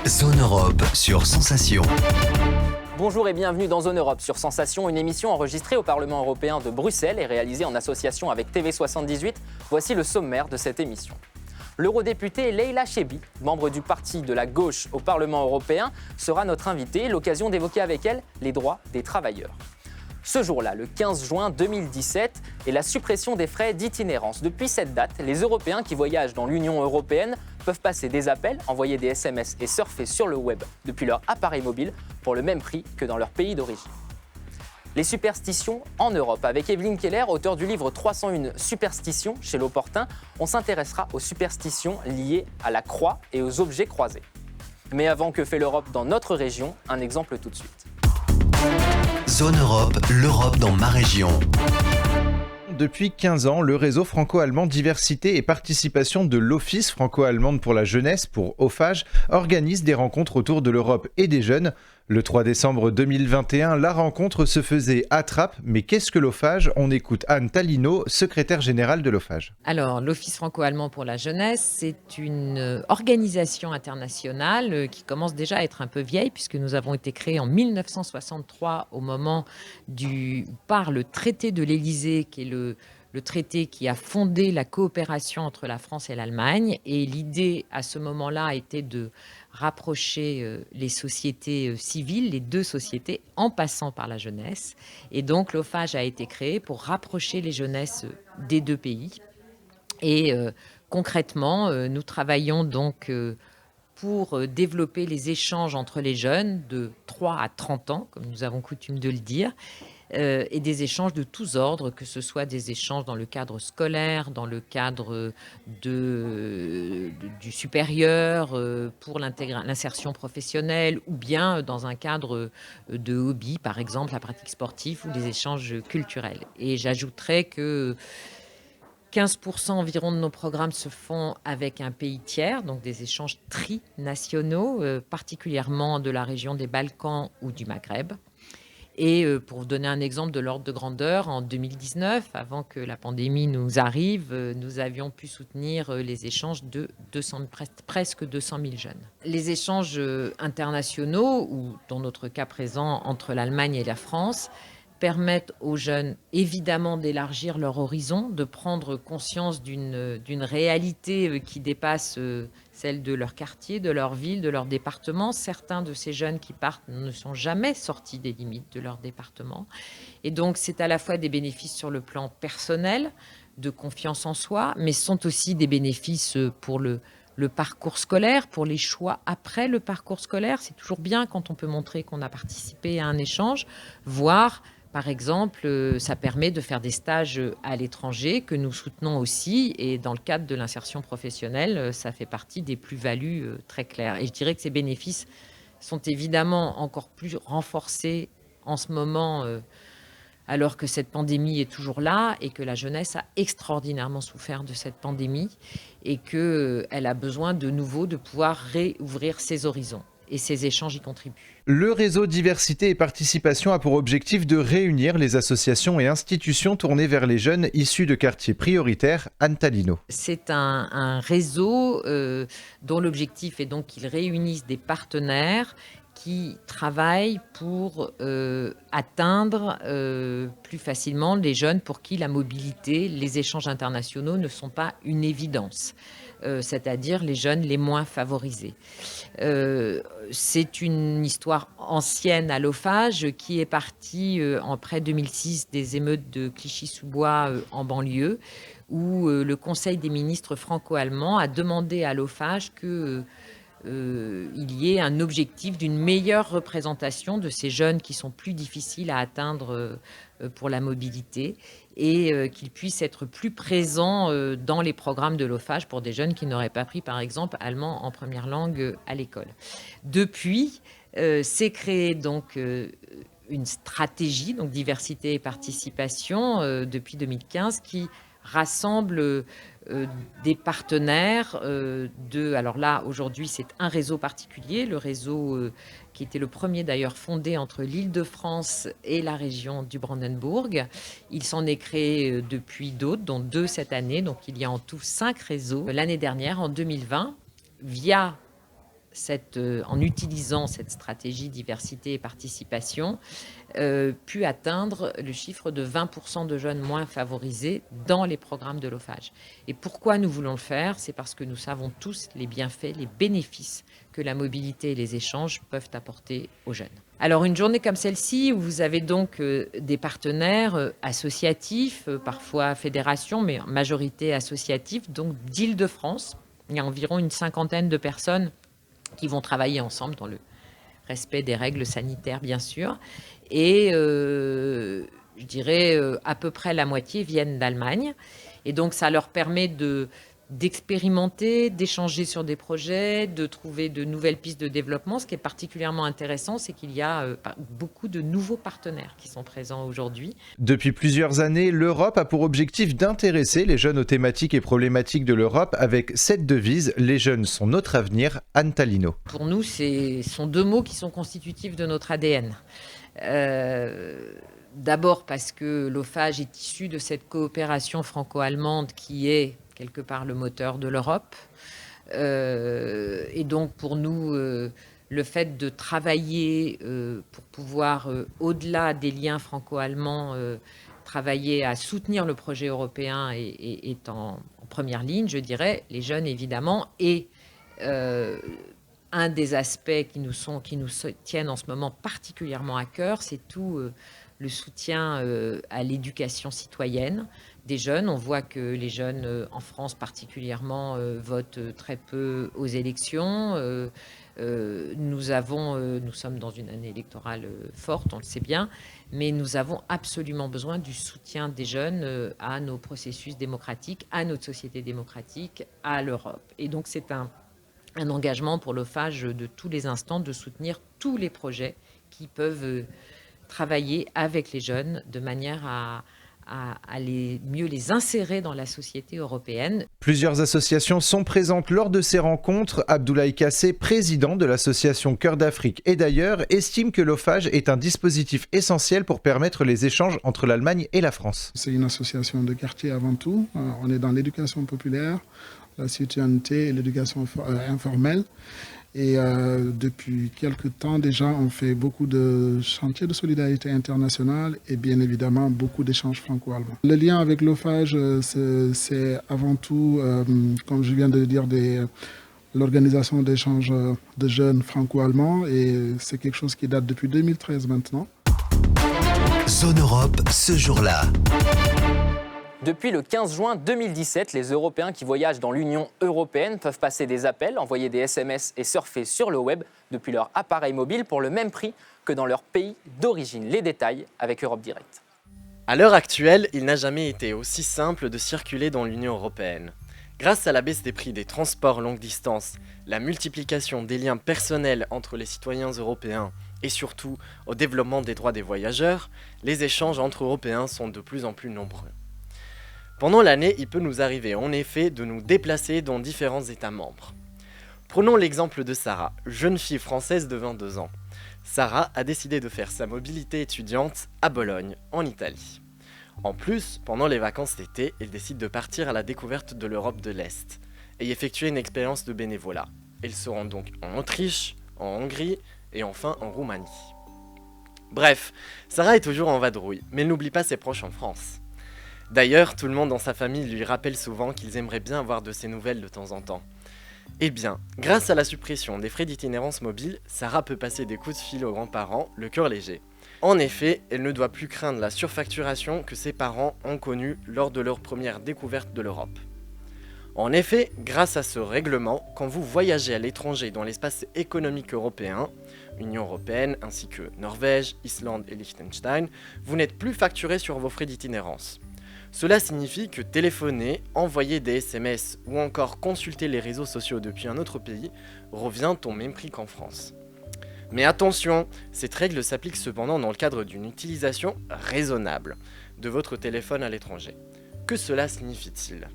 Zone Europe sur Sensation. Bonjour et bienvenue dans Zone Europe sur Sensation, une émission enregistrée au Parlement européen de Bruxelles et réalisée en association avec TV78. Voici le sommaire de cette émission. L'eurodéputée Leila Chaibi, membre du parti de la gauche au Parlement européen, sera notre invitée, l'occasion d'évoquer avec elle les droits des travailleurs. Ce jour-là, le 15 juin 2017, est la suppression des frais d'itinérance. Depuis cette date, les Européens qui voyagent dans l'Union européenne peuvent passer des appels, envoyer des SMS et surfer sur le web depuis leur appareil mobile pour le même prix que dans leur pays d'origine. Les superstitions en Europe. Avec Evelyne Keller, auteure du livre 301 superstitions chez L'Opportun, on s'intéressera aux superstitions liées à la croix et aux objets croisés. Mais avant, que fait l'Europe dans notre région? Un exemple tout de suite. Zone Europe, l'Europe dans ma région. Depuis 15 ans, le réseau franco-allemand Diversité et Participation de l'Office franco-allemande pour la jeunesse, pour OFAGE, organise des rencontres autour de l'Europe et des jeunes. Le 3 décembre 2021, la rencontre se faisait à Trappes. Mais qu'est-ce que l'OFAGE? On écoute Anne Talino, secrétaire générale de l'OFAGE. Alors, l'Office franco-allemand pour la jeunesse, c'est une organisation internationale qui commence déjà à être un peu vieille, puisque nous avons été créés en 1963 au moment par le traité de l'Élysée, qui est le traité qui a fondé la coopération entre la France et l'Allemagne. Et l'idée, à ce moment-là, était de rapprocher les sociétés civiles, les deux sociétés, en passant par la jeunesse. Et donc, l'OFAGE a été créé pour rapprocher les jeunesses des deux pays. Et concrètement, nous travaillons donc pour développer les échanges entre les jeunes de 3 à 30 ans, comme nous avons coutume de le dire, et des échanges de tous ordres, que ce soit des échanges dans le cadre scolaire, dans le cadre du supérieur, pour l'insertion professionnelle, ou bien dans un cadre de hobby, par exemple la pratique sportive ou des échanges culturels. Et j'ajouterais que 15% environ de nos programmes se font avec un pays tiers, donc des échanges trinationaux, particulièrement de la région des Balkans ou du Maghreb. Et pour vous donner un exemple de l'ordre de grandeur, en 2019, avant que la pandémie nous arrive, nous avions pu soutenir les échanges de presque 200 000 jeunes. Les échanges internationaux, ou dans notre cas présent entre l'Allemagne et la France, permettent aux jeunes évidemment d'élargir leur horizon, de prendre conscience d'une réalité qui dépasse celle de leur quartier, de leur ville, de leur département. Certains de ces jeunes qui partent ne sont jamais sortis des limites de leur département. Et donc c'est à la fois des bénéfices sur le plan personnel, de confiance en soi, mais sont aussi des bénéfices pour le parcours scolaire, pour les choix après le parcours scolaire. C'est toujours bien quand on peut montrer qu'on a participé à un échange, voire par exemple, ça permet de faire des stages à l'étranger que nous soutenons aussi. Et dans le cadre de l'insertion professionnelle, ça fait partie des plus-values très claires. Et je dirais que ces bénéfices sont évidemment encore plus renforcés en ce moment, alors que cette pandémie est toujours là et que la jeunesse a extraordinairement souffert de cette pandémie et qu'elle a besoin de nouveau de pouvoir réouvrir ses horizons. Et ces échanges y contribuent. Le réseau Diversité et Participation a pour objectif de réunir les associations et institutions tournées vers les jeunes issus de quartiers prioritaires. Anne Talino. C'est un réseau dont l'objectif est donc qu'il réunisse des partenaires qui travaillent pour atteindre plus facilement les jeunes pour qui la mobilité, les échanges internationaux ne sont pas une évidence. C'est-à-dire les jeunes les moins favorisés. C'est une histoire ancienne à l'OFAGE qui est partie après 2006 des émeutes de Clichy-sous-Bois en banlieue, où le Conseil des ministres franco-allemands a demandé à l'OFAGE qu'il y ait un objectif d'une meilleure représentation de ces jeunes qui sont plus difficiles à atteindre pour la mobilité et qu'ils puissent être plus présents dans les programmes de l'OFAGE pour des jeunes qui n'auraient pas pris, par exemple, allemand en première langue à l'école. Depuis, s'est créée donc une stratégie, donc diversité et participation, depuis 2015, qui rassemble des partenaires alors là, aujourd'hui, c'est un réseau particulier, le réseau qui était le premier d'ailleurs fondé entre l'Île-de-France et la région du Brandenburg. Il s'en est créé depuis d'autres, dont 2 cette année, donc il y a en tout 5 réseaux. L'année dernière, en 2020, via en utilisant cette stratégie diversité et participation, pu atteindre le chiffre de 20% de jeunes moins favorisés dans les programmes de l'OFAGE. Et pourquoi nous voulons le faire ? C'est parce que nous savons tous les bienfaits, les bénéfices que la mobilité et les échanges peuvent apporter aux jeunes. Alors une journée comme celle-ci, où vous avez donc des partenaires associatifs, parfois fédérations, mais en majorité associatifs, donc d'Île-de-France. Il y a environ une 50aine de personnes qui vont travailler ensemble dans le respect des règles sanitaires, bien sûr. Et je dirais à peu près la moitié viennent d'Allemagne. Et donc, ça leur permet d'expérimenter, d'échanger sur des projets, de trouver de nouvelles pistes de développement. Ce qui est particulièrement intéressant, c'est qu'il y a beaucoup de nouveaux partenaires qui sont présents aujourd'hui. Depuis plusieurs années, l'Europe a pour objectif d'intéresser les jeunes aux thématiques et problématiques de l'Europe avec cette devise « Les jeunes sont notre avenir », Anne Talino. Pour nous, ce sont deux mots qui sont constitutifs de notre ADN. D'abord parce que l'OFAGE est issu de cette coopération franco-allemande qui est quelque part le moteur de l'Europe. Et donc pour nous, le fait de travailler pour pouvoir, au-delà des liens franco-allemands, travailler à soutenir le projet européen est en première ligne, je dirais, les jeunes évidemment. Et un des aspects qui nous tiennent en ce moment particulièrement à cœur, c'est tout le soutien à l'éducation citoyenne des jeunes. On voit que les jeunes, en France particulièrement, votent très peu aux élections. Nous sommes dans une année électorale forte, on le sait bien, mais nous avons absolument besoin du soutien des jeunes à nos processus démocratiques, à notre société démocratique, à l'Europe. Et donc c'est un engagement pour l'OFAGE de tous les instants de soutenir tous les projets qui peuvent travailler avec les jeunes de manière à mieux les insérer dans la société européenne. Plusieurs associations sont présentes lors de ces rencontres. Abdoulaye Kassé, président de l'association Cœur d'Afrique et d'ailleurs, estime que l'OFAGE est un dispositif essentiel pour permettre les échanges entre l'Allemagne et la France. C'est une association de quartier avant tout. On est dans l'éducation populaire, la citoyenneté et l'éducation informelle. Et depuis quelques temps déjà, on fait beaucoup de chantiers de solidarité internationale et bien évidemment beaucoup d'échanges franco-allemands. Le lien avec l'OFAGE, c'est avant tout, comme je viens de le dire, l'organisation d'échanges de jeunes franco-allemands et c'est quelque chose qui date depuis 2013 maintenant. Zone Europe, ce jour-là. Depuis le 15 juin 2017, les Européens qui voyagent dans l'Union européenne peuvent passer des appels, envoyer des SMS et surfer sur le web depuis leur appareil mobile pour le même prix que dans leur pays d'origine. Les détails avec Europe Direct. À l'heure actuelle, il n'a jamais été aussi simple de circuler dans l'Union européenne. Grâce à la baisse des prix des transports longue distance, la multiplication des liens personnels entre les citoyens européens et surtout au développement des droits des voyageurs, les échanges entre Européens sont de plus en plus nombreux. Pendant l'année, il peut nous arriver en effet de nous déplacer dans différents États membres. Prenons l'exemple de Sarah, jeune fille française de 22 ans. Sarah a décidé de faire sa mobilité étudiante à Bologne, en Italie. En plus, pendant les vacances d'été, elle décide de partir à la découverte de l'Europe de l'Est et y effectuer une expérience de bénévolat. Elle se rend donc en Autriche, en Hongrie et enfin en Roumanie. Bref, Sarah est toujours en vadrouille, mais elle n'oublie pas ses proches en France. D'ailleurs, tout le monde dans sa famille lui rappelle souvent qu'ils aimeraient bien avoir de ses nouvelles de temps en temps. Eh bien, grâce à la suppression des frais d'itinérance mobile, Sarah peut passer des coups de fil aux grands-parents, le cœur léger. En effet, elle ne doit plus craindre la surfacturation que ses parents ont connue lors de leur première découverte de l'Europe. En effet, grâce à ce règlement, quand vous voyagez à l'étranger dans l'espace économique européen, Union européenne ainsi que Norvège, Islande et Liechtenstein, vous n'êtes plus facturé sur vos frais d'itinérance. Cela signifie que téléphoner, envoyer des SMS ou encore consulter les réseaux sociaux depuis un autre pays revient au même prix qu'en France. Mais attention, cette règle s'applique cependant dans le cadre d'une utilisation raisonnable de votre téléphone à l'étranger. Que cela signifie-t-il ?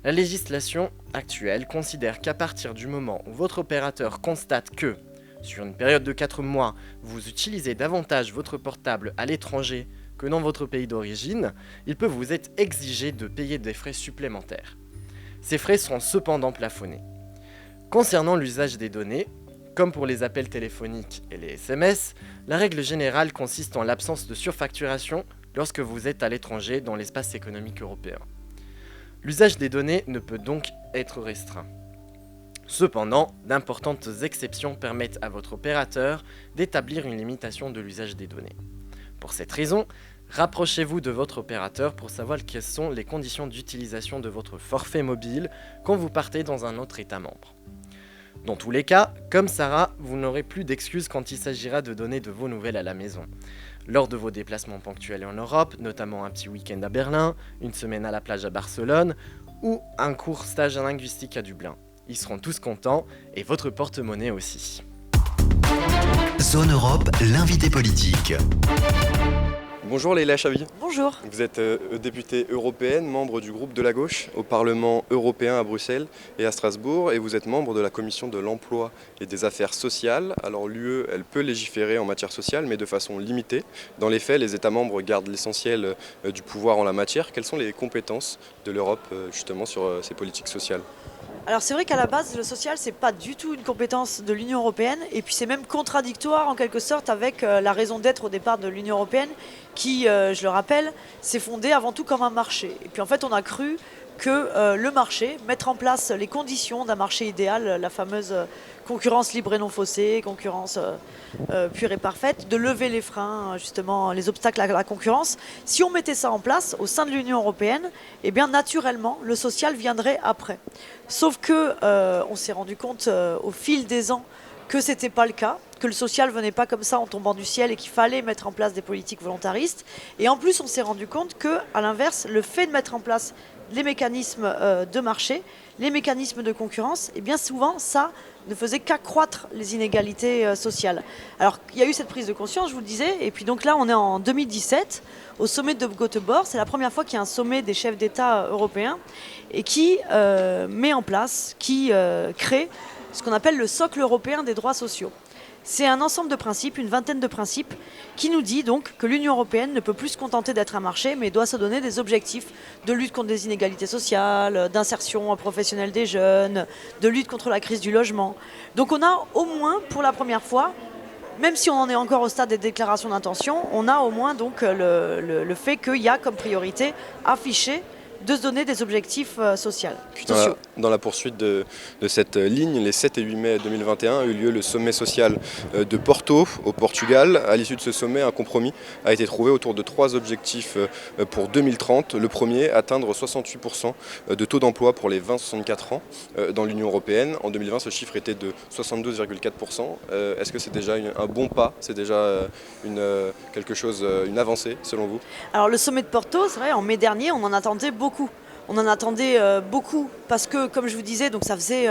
La législation actuelle considère qu'à partir du moment où votre opérateur constate que, sur une période de 4 mois, vous utilisez davantage votre portable à l'étranger que dans votre pays d'origine, il peut vous être exigé de payer des frais supplémentaires. Ces frais seront cependant plafonnés. Concernant l'usage des données, Comme pour les appels téléphoniques et les SMS, la règle générale consiste en l'absence de surfacturation lorsque vous êtes à l'étranger dans l'espace économique européen. L'usage des données ne peut donc être restreint. Cependant, d'importantes exceptions permettent à votre opérateur d'établir une limitation de l'usage des données. Pour cette raison, rapprochez-vous de votre opérateur pour savoir quelles sont les conditions d'utilisation de votre forfait mobile quand vous partez dans un autre État membre. Dans tous les cas, comme Sarah, vous n'aurez plus d'excuses quand il s'agira de donner de vos nouvelles à la maison. Lors de vos déplacements ponctuels en Europe, notamment un petit week-end à Berlin, une semaine à la plage à Barcelone ou un court stage en linguistique à Dublin. Ils seront tous contents et votre porte-monnaie aussi. Zone Europe, l'invité politique. Bonjour Leïla Chavi. Bonjour. Vous êtes députée européenne, membre du groupe de la gauche au Parlement européen à Bruxelles et à Strasbourg, et vous êtes membre de la commission de l'emploi et des affaires sociales. Alors l'UE, elle peut légiférer en matière sociale, mais de façon limitée. Dans les faits, les États membres gardent l'essentiel du pouvoir en la matière. Quelles sont les compétences de l'Europe justement sur ces politiques sociales ? Alors c'est vrai qu'à la base, le social, c'est pas du tout une compétence de l'Union européenne, et puis c'est même contradictoire en quelque sorte avec la raison d'être au départ de l'Union européenne, qui, je le rappelle, s'est fondée avant tout comme un marché. Et puis en fait, on a cru que le marché, mettre en place les conditions d'un marché idéal, la fameuse concurrence libre et non faussée, concurrence pure et parfaite, de lever les freins, justement, les obstacles à la concurrence. Si on mettait ça en place au sein de l'Union européenne, eh bien naturellement, le social viendrait après. Sauf que on s'est rendu compte au fil des ans que ce n'était pas le cas, que le social venait pas comme ça en tombant du ciel et qu'il fallait mettre en place des politiques volontaristes. Et en plus, on s'est rendu compte que, à l'inverse, le fait de mettre en place les mécanismes de marché, les mécanismes de concurrence, et bien souvent, ça ne faisait qu'accroître les inégalités sociales. Alors, il y a eu cette prise de conscience, je vous le disais, et puis donc là, on est en 2017, au sommet de Göteborg. C'est la première fois qu'il y a un sommet des chefs d'État européens, et qui met en place, qui crée ce qu'on appelle le socle européen des droits sociaux. C'est un ensemble de principes, une vingtaine de principes, qui nous dit donc que l'Union européenne ne peut plus se contenter d'être un marché, mais doit se donner des objectifs de lutte contre les inégalités sociales, d'insertion professionnelle des jeunes, de lutte contre la crise du logement. Donc on a au moins, pour la première fois, même si on en est encore au stade des déclarations d'intention, on a au moins donc le fait qu'il y a comme priorité affichée de se donner des objectifs sociaux. Dans la poursuite de cette ligne, les 7 et 8 mai 2021 a eu lieu le sommet social de Porto au Portugal. À l'issue de ce sommet, un compromis a été trouvé autour de 3 objectifs pour 2030. Le premier, atteindre 68% de taux d'emploi pour les 20-64 ans dans l'Union européenne. En 2020, ce chiffre était de 72,4%. Est-ce que c'est déjà un bon pas? C'est déjà une avancée selon vous? Alors le sommet de Porto, c'est vrai, en mai dernier, on en attendait beaucoup. On en attendait beaucoup parce que, comme je vous disais, donc ça faisait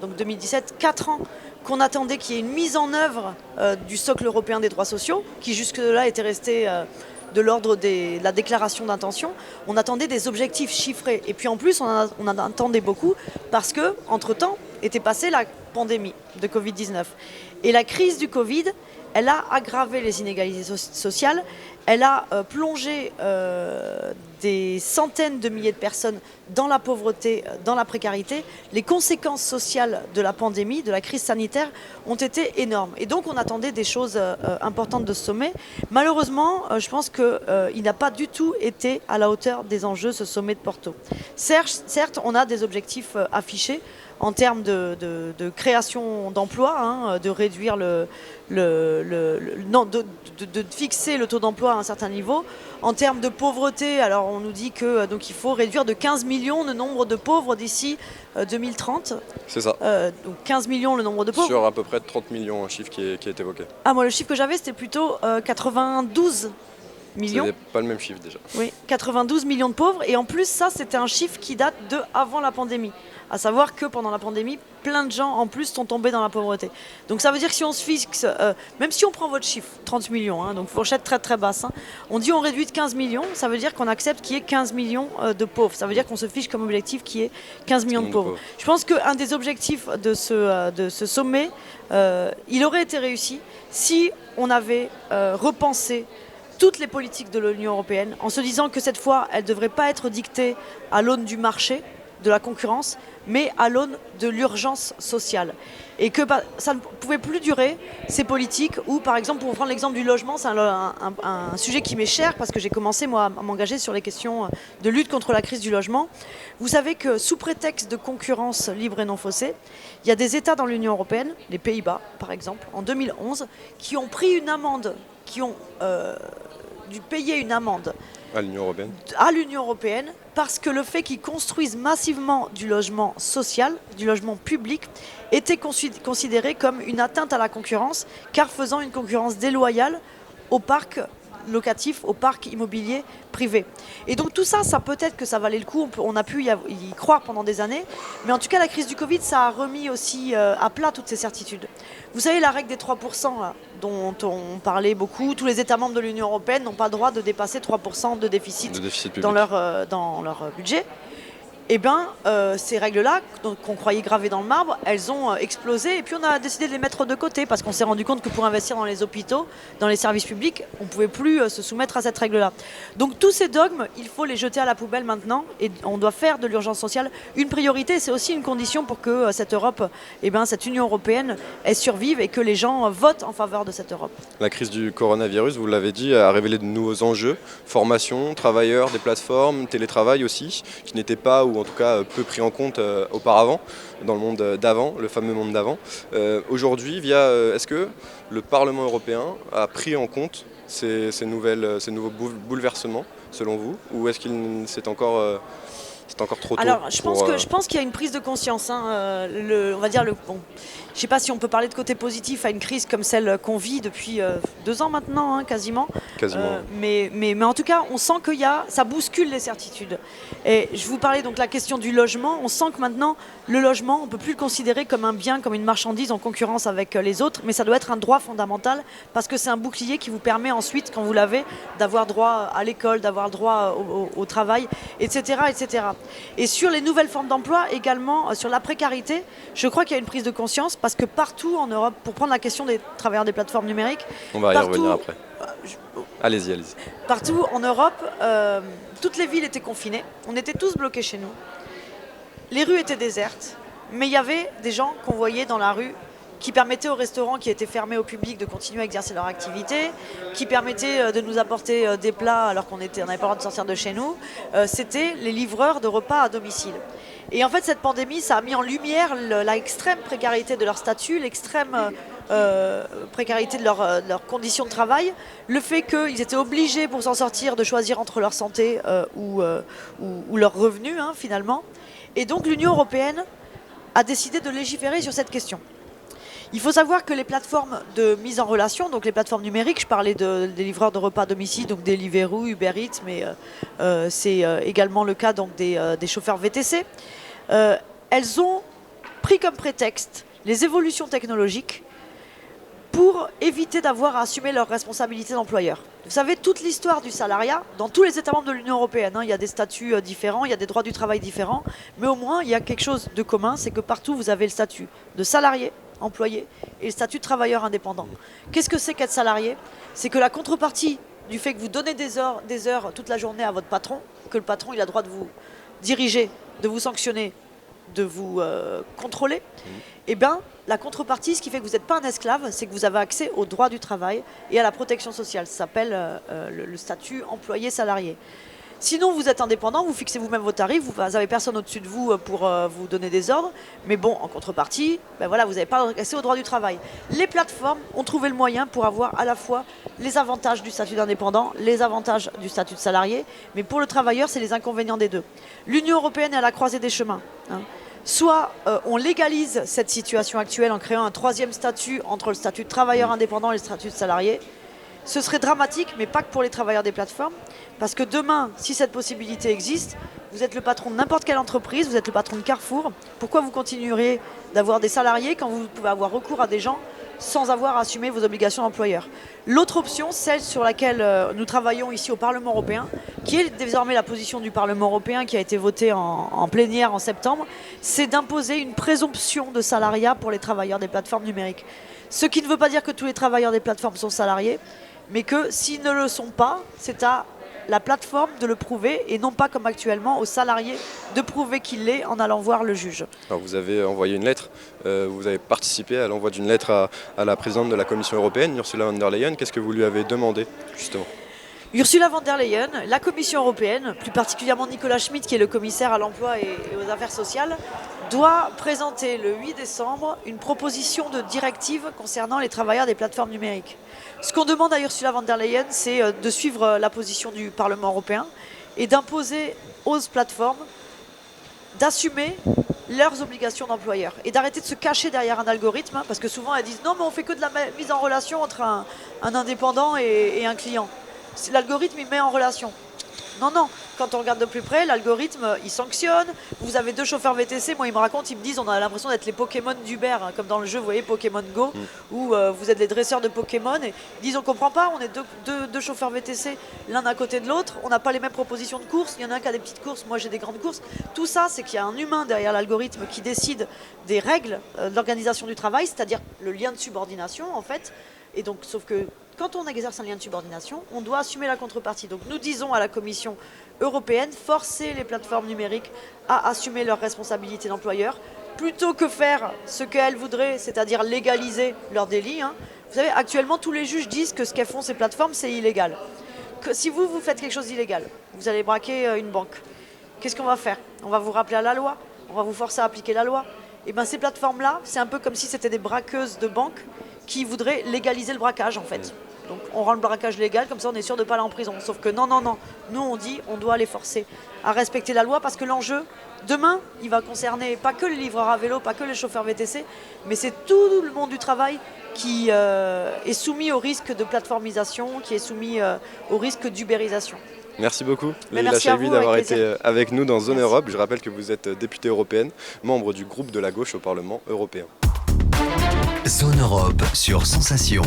donc 2017, 4 ans qu'on attendait qu'il y ait une mise en œuvre du socle européen des droits sociaux, qui jusque-là était resté de l'ordre de la déclaration d'intention. On attendait des objectifs chiffrés. Et puis en plus, on en attendait beaucoup parce que, entre-temps, était passée la pandémie de Covid-19. Et la crise du Covid, elle a aggravé les inégalités sociales, elle a plongé des centaines de milliers de personnes dans la pauvreté, dans la précarité. Les conséquences sociales de la pandémie, de la crise sanitaire, ont été énormes. Et donc on attendait des choses importantes de ce sommet. Malheureusement, je pense qu'il n'a pas du tout été à la hauteur des enjeux, ce sommet de Porto. Certes, on a des objectifs affichés en termes de création d'emplois, de réduire de fixer le taux d'emploi à un certain niveau. En termes de pauvreté, alors on nous dit que donc il faut réduire de 15 millions le nombre de pauvres d'ici 2030. C'est ça. Donc 15 millions le nombre de pauvres. Sur à peu près 30 millions, un chiffre qui est évoqué. Ah, moi le chiffre que j'avais c'était plutôt 92 millions. C'est pas le même chiffre déjà. Oui, 92 millions de pauvres. Et en plus, ça, c'était un chiffre qui date de avant la pandémie. À savoir que pendant la pandémie, plein de gens en plus sont tombés dans la pauvreté. Donc ça veut dire que si on se fixe, même si on prend votre chiffre, 30 millions, donc fourchette très très basse, on dit on réduit de 15 millions, ça veut dire qu'on accepte qu'il y ait 15 millions de pauvres. Ça veut dire qu'on se fiche comme objectif qu'il y ait 15 millions de pauvres. Je pense qu'un des objectifs de ce sommet, il aurait été réussi si on avait repensé toutes les politiques de l'Union européenne en se disant que cette fois, elles ne devraient pas être dictées à l'aune du marché, de la concurrence, mais à l'aune de l'urgence sociale. et que ça ne pouvait plus durer, ces politiques où, par exemple, pour prendre l'exemple du logement, c'est un sujet qui m'est cher parce que j'ai commencé, moi, à m'engager sur les questions de lutte contre la crise du logement. Vous savez que sous prétexte de concurrence libre et non faussée, il y a des États dans l'Union européenne, les Pays-Bas, par exemple, en 2011, qui ont pris une amende, qui ont dû payer une amende À l'Union européenne. à l'Union européenne parce que le fait qu'ils construisent massivement du logement social, du logement public, était considéré comme une atteinte à la concurrence, car faisant une concurrence déloyale au parc locatif, au parc immobilier privé. Et donc tout ça, peut-être que ça valait le coup, on a pu y croire pendant des années, mais en tout cas la crise du Covid, ça a remis aussi à plat toutes ces certitudes. Vous savez, la règle des 3% là, dont on parlait beaucoup, tous les États membres de l'Union européenne n'ont pas le droit de dépasser 3% de déficit public. dans leur budget. Eh bien, ces règles-là, qu'on croyait gravées dans le marbre, elles ont explosé et puis on a décidé de les mettre de côté parce qu'on s'est rendu compte que pour investir dans les hôpitaux, dans les services publics, on ne pouvait plus se soumettre à cette règle-là. Donc tous ces dogmes, il faut les jeter à la poubelle maintenant et on doit faire de l'urgence sociale une priorité. C'est aussi une condition pour que cette Europe, cette Union européenne, elle survive et que les gens votent en faveur de cette Europe. La crise du coronavirus, vous l'avez dit, a révélé de nouveaux enjeux, formation, travailleurs, des plateformes, télétravail aussi, qui n'étaient pas ou en tout cas peu pris en compte auparavant, dans le monde d'avant, le fameux monde d'avant. Aujourd'hui, est-ce que le Parlement européen a pris en compte ces nouveaux bouleversements, selon vous, ou est-ce qu'il c'est encore trop tôt? Alors, je pense qu'il y a une prise de conscience. On va dire je ne sais pas si on peut parler de côté positif à une crise comme celle qu'on vit depuis 2 ans maintenant, quasiment. Mais en tout cas, on sent que ça bouscule les certitudes. Et je vous parlais donc de la question du logement. On sent que maintenant, le logement, on ne peut plus le considérer comme un bien, comme une marchandise en concurrence avec les autres, mais ça doit être un droit fondamental parce que c'est un bouclier qui vous permet ensuite, quand vous l'avez, d'avoir droit à l'école, d'avoir droit au travail, etc., etc. Et sur les nouvelles formes d'emploi, également sur la précarité, je crois qu'il y a une prise de conscience parce que partout en Europe, pour prendre la question des travailleurs des plateformes numériques... On va y revenir après. Allez-y. Partout en Europe, toutes les villes étaient confinées, on était tous bloqués chez nous. Les rues étaient désertes, mais il y avait des gens qu'on voyait dans la rue qui permettaient aux restaurants qui étaient fermés au public de continuer à exercer leur activité, qui permettaient de nous apporter des plats alors qu'on n'avait pas le droit de sortir de chez nous. C'était les livreurs de repas à domicile. Et en fait, cette pandémie, ça a mis en lumière l'extrême précarité de leur statut, l'extrême précarité de leurs conditions de travail, le fait qu'ils étaient obligés pour s'en sortir de choisir entre leur santé ou leurs revenus, finalement. Et donc l'Union européenne a décidé de légiférer sur cette question. Il faut savoir que les plateformes de mise en relation, donc les plateformes numériques, je parlais des livreurs de repas à domicile, donc Deliveroo, Uber Eats, mais c'est également le cas donc, des chauffeurs VTC, elles ont pris comme prétexte les évolutions technologiques pour éviter d'avoir à assumer leurs responsabilités d'employeur. Vous savez, toute l'histoire du salariat, dans tous les États membres de l'Union européenne, il y a des statuts différents, il y a des droits du travail différents, mais au moins, il y a quelque chose de commun, c'est que partout, vous avez le statut de salarié, employé, et le statut de travailleur indépendant. Qu'est-ce que c'est qu'être salarié? C'est que la contrepartie du fait que vous donnez des heures toute la journée à votre patron, que le patron il a le droit de vous diriger, de vous sanctionner, de vous contrôler, et bien la contrepartie, ce qui fait que vous n'êtes pas un esclave, c'est que vous avez accès aux droits du travail et à la protection sociale. Ça s'appelle le statut employé-salarié. Sinon, vous êtes indépendant, vous fixez vous-même vos tarifs, vous n'avez personne au-dessus de vous pour vous donner des ordres, mais bon, en contrepartie, vous n'avez pas accès aux droits du travail. Les plateformes ont trouvé le moyen pour avoir à la fois les avantages du statut d'indépendant, les avantages du statut de salarié, mais pour le travailleur, c'est les inconvénients des deux. L'Union européenne est à la croisée des chemins. Soit on légalise cette situation actuelle en créant un troisième statut entre le statut de travailleur indépendant et le statut de salarié. Ce serait dramatique, mais pas que pour les travailleurs des plateformes, parce que demain, si cette possibilité existe, vous êtes le patron de n'importe quelle entreprise, vous êtes le patron de Carrefour. Pourquoi vous continueriez d'avoir des salariés quand vous pouvez avoir recours à des gens sans avoir à assumer vos obligations d'employeur? L'autre option, celle sur laquelle nous travaillons ici au Parlement européen, qui est désormais la position du Parlement européen qui a été votée en plénière en septembre, c'est d'imposer une présomption de salariat pour les travailleurs des plateformes numériques. Ce qui ne veut pas dire que tous les travailleurs des plateformes sont salariés, mais que s'ils ne le sont pas, c'est à la plateforme de le prouver et non pas comme actuellement au salarié de prouver qu'il l'est en allant voir le juge. Alors vous avez envoyé une lettre, vous avez participé à l'envoi d'une lettre à la présidente de la Commission européenne, Ursula von der Leyen. Qu'est-ce que vous lui avez demandé justement ? Ursula von der Leyen, la Commission européenne, plus particulièrement Nicolas Schmit qui est le commissaire à l'emploi et aux affaires sociales, doit présenter le 8 décembre une proposition de directive concernant les travailleurs des plateformes numériques. Ce qu'on demande à Ursula von der Leyen, c'est de suivre la position du Parlement européen et d'imposer aux plateformes d'assumer leurs obligations d'employeur et d'arrêter de se cacher derrière un algorithme, parce que souvent elles disent non mais on fait que de la mise en relation entre un indépendant et un client. L'algorithme il met en relation. Non, quand on regarde de plus près, l'algorithme il sanctionne. Vous avez 2 chauffeurs VTC, moi ils me racontent, ils me disent on a l'impression d'être les Pokémon d'Uber, hein, comme dans le jeu, vous voyez Pokémon Go, où vous êtes les dresseurs de Pokémon et ils disent on comprend pas, on est deux chauffeurs VTC l'un à côté de l'autre, on n'a pas les mêmes propositions de courses, il y en a un qui a des petites courses, moi j'ai des grandes courses. Tout ça c'est qu'il y a un humain derrière l'algorithme qui décide des règles de l'organisation du travail, c'est-à-dire le lien de subordination en fait, et donc sauf que quand on exerce un lien de subordination, on doit assumer la contrepartie. Donc nous disons à la Commission européenne, forcer les plateformes numériques à assumer leurs responsabilités d'employeur, plutôt que faire ce qu'elles voudraient, c'est-à-dire légaliser leurs délits. Hein. Vous savez, actuellement, tous les juges disent que ce qu'elles font, ces plateformes, c'est illégal. Que si vous faites quelque chose d'illégal, vous allez braquer une banque, qu'est-ce qu'on va faire ? On va vous rappeler à la loi, on va vous forcer à appliquer la loi. Et bien ces plateformes-là, c'est un peu comme si c'était des braqueuses de banques qui voudraient légaliser le braquage en fait. Donc on rend le braquage légal, comme ça on est sûr de ne pas aller en prison. Sauf que non. Nous on dit on doit les forcer à respecter la loi parce que l'enjeu, demain, il va concerner pas que les livreurs à vélo, pas que les chauffeurs VTC, mais c'est tout le monde du travail qui est soumis au risque de plateformisation, qui est soumis au risque d'ubérisation. Merci beaucoup, Leïla Chaibi, d'avoir été avec nous dans Zone Europe. Je rappelle que vous êtes députée européenne, membre du groupe de la gauche au Parlement européen. Zone Europe sur Sensation.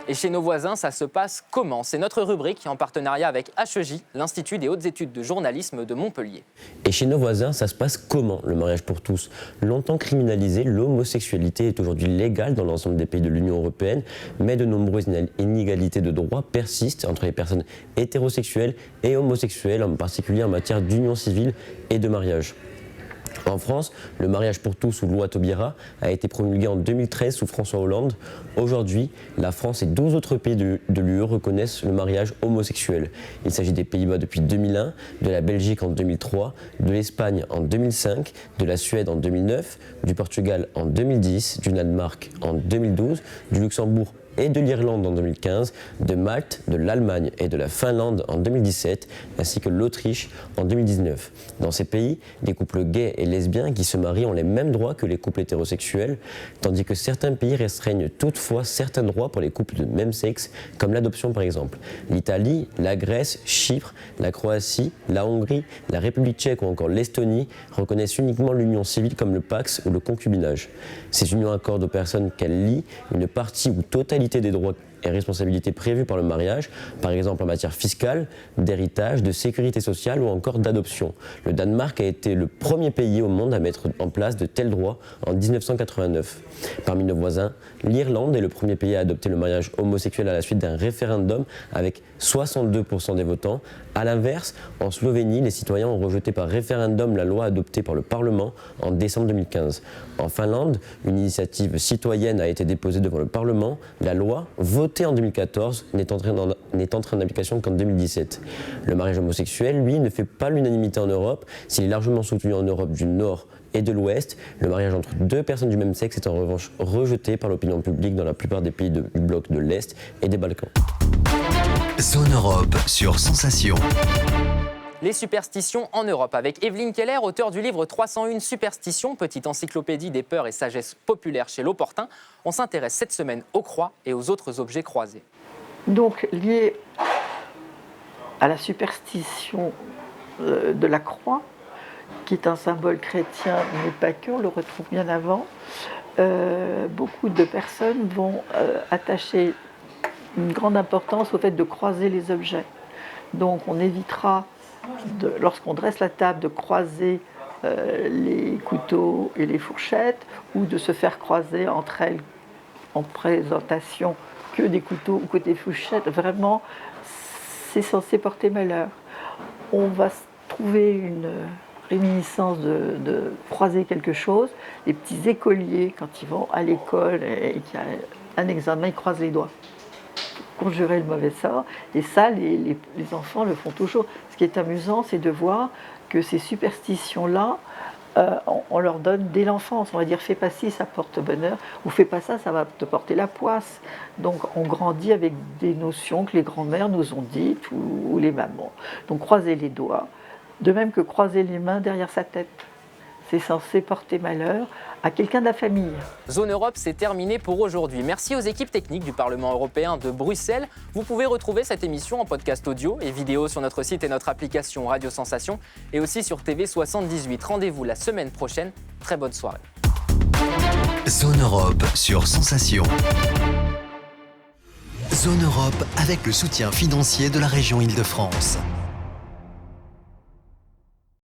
Et chez nos voisins, ça se passe comment ? C'est notre rubrique en partenariat avec HEJ, l'Institut des hautes études de journalisme de Montpellier. Et chez nos voisins, ça se passe comment, le mariage pour tous ? Longtemps criminalisé, l'homosexualité est aujourd'hui légale dans l'ensemble des pays de l'Union européenne, mais de nombreuses inégalités de droits persistent entre les personnes hétérosexuelles et homosexuelles, en particulier en matière d'union civile et de mariage. En France, le mariage pour tous, ou loi Taubira, a été promulgué en 2013 sous François Hollande. Aujourd'hui, la France et 12 autres pays de l'UE reconnaissent le mariage homosexuel. Il s'agit des Pays-Bas depuis 2001, de la Belgique en 2003, de l'Espagne en 2005, de la Suède en 2009, du Portugal en 2010, du Danemark en 2012, du Luxembourg et de l'Irlande en 2015, de Malte, de l'Allemagne et de la Finlande en 2017, ainsi que l'Autriche en 2019. Dans ces pays, les couples gays et lesbiens qui se marient ont les mêmes droits que les couples hétérosexuels, tandis que certains pays restreignent toutefois certains droits pour les couples de même sexe, comme l'adoption par exemple. L'Italie, la Grèce, Chypre, la Croatie, la Hongrie, la République tchèque ou encore l'Estonie reconnaissent uniquement l'union civile comme le Pacs ou le concubinage. Ces unions accordent aux personnes qu'elles lient une partie ou totalité des droits et responsabilités prévues par le mariage, par exemple en matière fiscale, d'héritage, de sécurité sociale ou encore d'adoption. Le Danemark a été le premier pays au monde à mettre en place de tels droits en 1989. Parmi nos voisins, l'Irlande est le premier pays à adopter le mariage homosexuel à la suite d'un référendum avec 62% des votants. A l'inverse, en Slovénie, les citoyens ont rejeté par référendum la loi adoptée par le Parlement en décembre 2015. En Finlande, une initiative citoyenne a été déposée devant le Parlement. La loi, votée en 2014, n'est entrée en application qu'en 2017. Le mariage homosexuel, lui, ne fait pas l'unanimité en Europe. S'il est largement soutenu en Europe du Nord et de l'Ouest, le mariage entre deux personnes du même sexe est en revanche rejeté par l'opinion publique dans la plupart des pays du bloc de l'Est et des Balkans. Zone Europe sur Sensation. Les superstitions en Europe avec Evelyne Keller, auteure du livre 301 superstitions, petite encyclopédie des peurs et sagesses populaires chez l'Opportun. On s'intéresse cette semaine aux croix et aux autres objets croisés. Donc lié à la superstition de la croix, qui est un symbole chrétien, mais pas que, on le retrouve bien avant, beaucoup de personnes vont attacher une grande importance au fait de croiser les objets. Donc on évitera, lorsqu'on dresse la table, de croiser les couteaux et les fourchettes, ou de se faire croiser entre elles en présentation que des couteaux ou que des fourchettes. Vraiment, c'est censé porter malheur. On va trouver une réminiscence de croiser quelque chose. Les petits écoliers, quand ils vont à l'école et qu'il y a un examen, ils croisent les doigts. Conjurer le mauvais sort. Et ça, les enfants le font toujours. Ce qui est amusant, c'est de voir que ces superstitions-là, on leur donne dès l'enfance. On va dire, fais pas ci, ça porte bonheur, ou fais pas ça, ça va te porter la poisse. Donc on grandit avec des notions que les grands-mères nous ont dites, ou les mamans. Donc croiser les doigts, de même que croiser les mains derrière sa tête. C'est censé porter malheur à quelqu'un de la famille. Zone Europe, c'est terminé pour aujourd'hui. Merci aux équipes techniques du Parlement européen de Bruxelles. Vous pouvez retrouver cette émission en podcast audio et vidéo sur notre site et notre application Radio Sensation et aussi sur TV78. Rendez-vous la semaine prochaine. Très bonne soirée. Zone Europe sur Sensation. Zone Europe avec le soutien financier de la région Île-de-France.